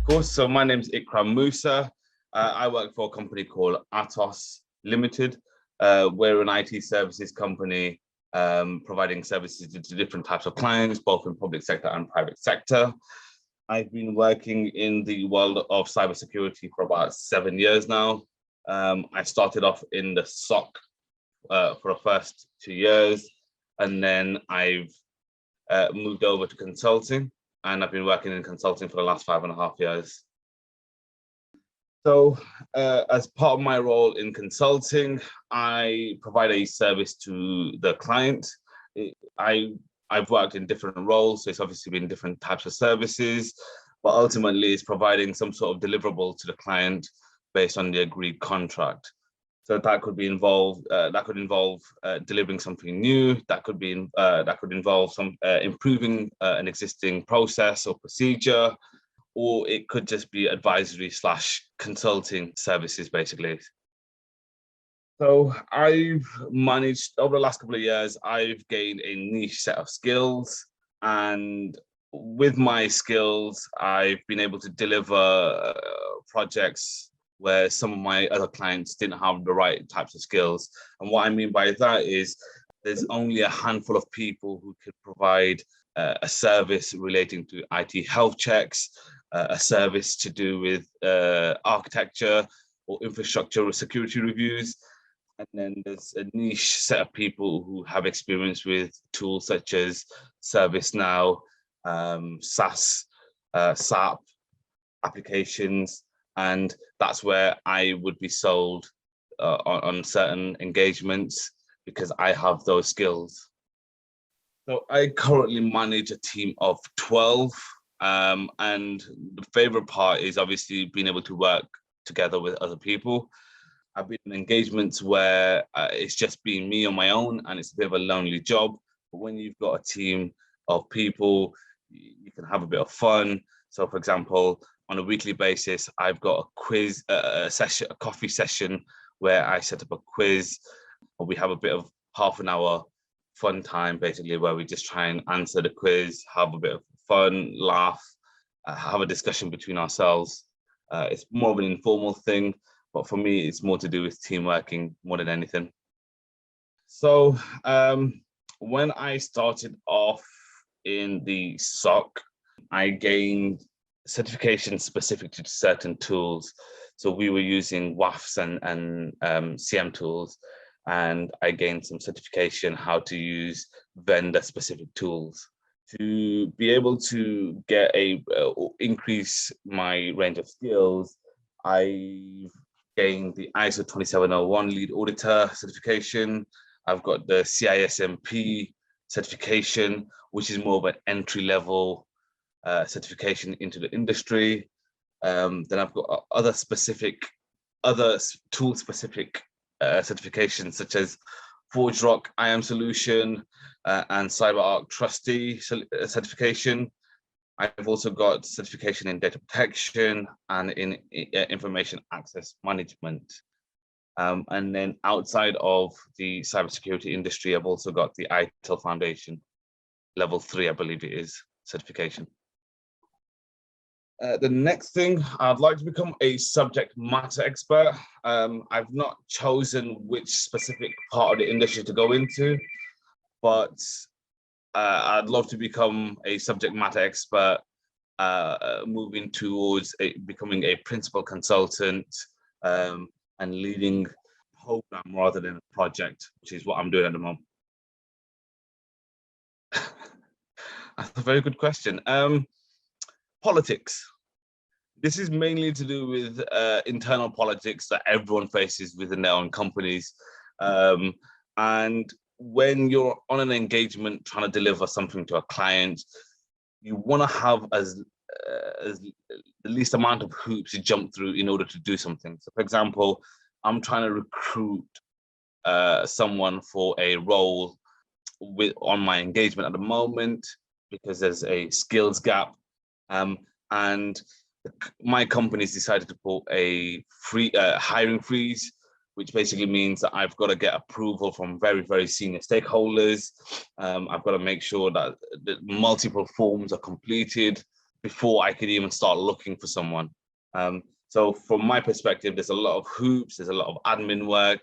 course. So my name's Ikram Musa. I work for a company called Atos Limited. We're an IT services company providing services to different types of clients, both in public sector and private sector. I've been working in the world of cybersecurity for about 7 years now. I started off in the SOC for the first 2 years, and then I've moved over to consulting, and I've been working in consulting for the last 5.5 years. So as part of my role in consulting, I provide a service to the client. I've worked in different roles, so it's obviously been different types of services, but ultimately it's providing some sort of deliverable to the client based on the agreed contract. So that could involve delivering something new. That could involve improving an existing process or procedure, or it could just be advisory / consulting services, basically. So I've managed, over the last couple of years, I've gained a niche set of skills. And with my skills, I've been able to deliver projects where some of my other clients didn't have the right types of skills. And what I mean by that is there's only a handful of people who could provide a service relating to IT health checks, a service to do with architecture or infrastructure or security reviews. And then there's a niche set of people who have experience with tools such as ServiceNow, SaaS, SAP applications. And that's where I would be sold on certain engagements because I have those skills. So I currently manage a team of 12. And the favorite part is obviously being able to work together with other people. I've been in engagements where it's just been me on my own and it's a bit of a lonely job. But when you've got a team of people, you can have a bit of fun. So for example, on a weekly basis, I've got a quiz, a coffee session where I set up a quiz. We have a bit of half an hour fun time, basically, where we just try and answer the quiz, have a bit of fun, laugh, have a discussion between ourselves. It's more of an informal thing, but for me, it's more to do with team working more than anything. So when I started off in the SOC, I gained certification specific to certain tools. So we were using WAFs and CM tools, and I gained some certification how to use vendor specific tools. To be able to get increase my range of skills, I gained the ISO 2701 lead auditor certification. I've got the CISMP certification, which is more of an entry level certification into the industry. Then I've got other tool specific certifications such as ForgeRock IAM solution and CyberArk trustee certification. I've also got certification in data protection and in information access management. And then outside of the cybersecurity industry, I've also got the ITIL Foundation level 3, I believe it is, certification. The next thing, I'd like to become a subject matter expert. I've not chosen which specific part of the industry to go into, but I'd love to become a subject matter expert, moving towards becoming a principal consultant and leading a program rather than a project, which is what I'm doing at the moment. That's a very good question. Politics. This is mainly to do with internal politics that everyone faces within their own companies. And when you're on an engagement trying to deliver something to a client, you want to have as the least amount of hoops to jump through in order to do something. So for example, I'm trying to recruit someone for a role on my engagement at the moment because there's a skills gap. And my company's decided to put a hiring freeze, which basically means that I've got to get approval from very, very senior stakeholders. I've got to make sure that the multiple forms are completed before I could even start looking for someone. So from my perspective, there's a lot of hoops, there's a lot of admin work,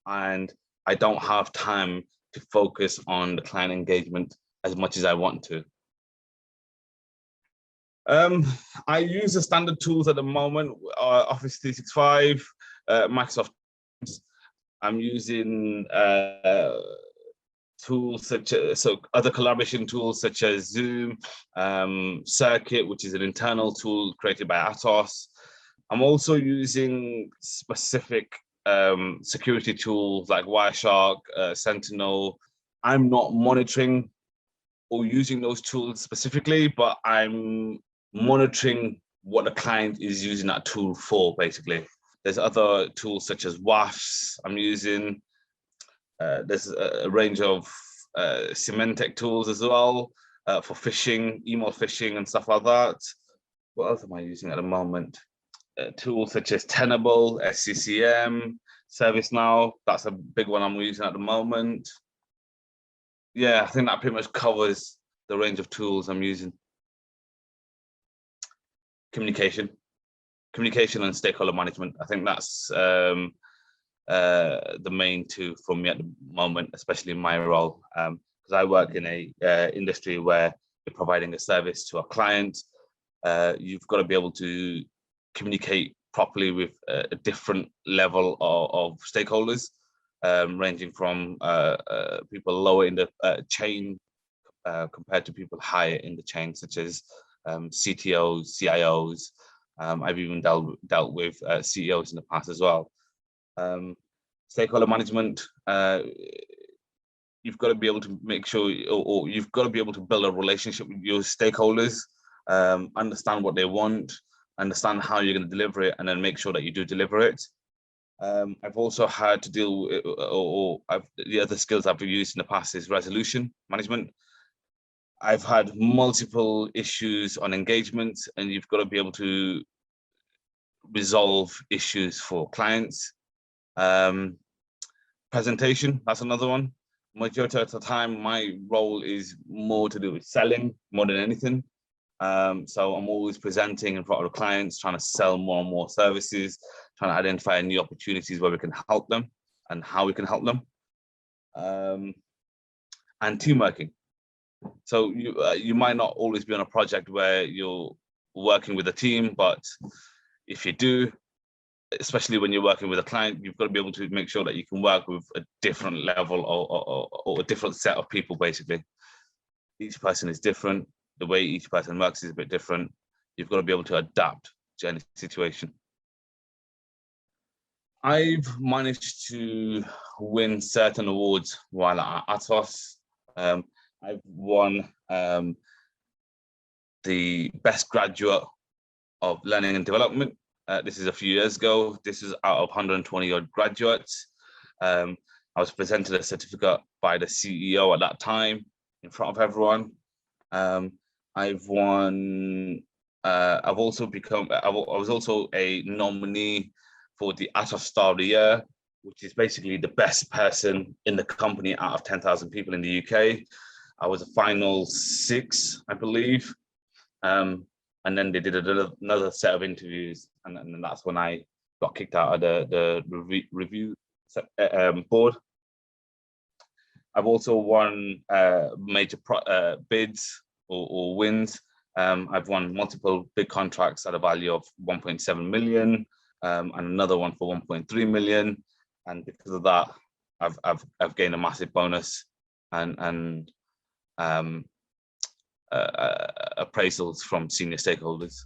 and I don't have time to focus on the client engagement as much as I want to. I use the standard tools at the moment, Office 365, Microsoft. I'm using tools such as other collaboration tools such as Zoom, Circuit, which is an internal tool created by Atos. I'm also using specific security tools like Wireshark, Sentinel. I'm not monitoring or using those tools specifically, but I'm monitoring what the client is using that tool for, basically. There's other tools such as WAFs I'm using. There's a range of Symantec tools as well for phishing, email phishing and stuff like that. What else am I using at the moment? Tools such as Tenable, SCCM, ServiceNow. That's a big one I'm using at the moment. Yeah, I think that pretty much covers the range of tools I'm using. Communication and stakeholder management. I think that's the main two for me at the moment, especially in my role, because I work in a industry where you're providing a service to a client. You've got to be able to communicate properly with a different level of stakeholders, ranging from people lower in the chain compared to people higher in the chain, such as CTOs, CIOs. I've even dealt with CEOs in the past as well. Stakeholder management, you've got to be able to make sure, or you've got to be able to build a relationship with your stakeholders, understand what they want, understand how you're going to deliver it, and then make sure that you do deliver it. I've also had to deal with, the other skills I've used in the past is resolution management. I've had multiple issues on engagement, and you've got to be able to resolve issues for clients. Presentation, that's another one. Majority of the time, my role is more to do with selling more than anything. So I'm always presenting in front of the clients, trying to sell more and more services, trying to identify new opportunities where we can help them and how we can help them. And team working. So you might not always be on a project where you're working with a team, but if you do, especially when you're working with a client, you've got to be able to make sure that you can work with a different level or a different set of people, basically. Each person is different. The way each person works is a bit different. You've got to be able to adapt to any situation. I've managed to win certain awards while at Atos. I've won the best graduate of learning and development. This is a few years ago. This is out of 120 odd graduates. I was presented a certificate by the CEO at that time in front of everyone. I've won. I was also a nominee for the Atos Star of the Year, which is basically the best person in the company out of 10,000 people in the UK. I was a final 6, I believe. And then they did another set of interviews, and then that's when I got kicked out of the review board. I've also won major bids or wins. I've won multiple big contracts at a value of 1.7 million, and another one for 1.3 million. And because of that, I've gained a massive bonus and appraisals from senior stakeholders.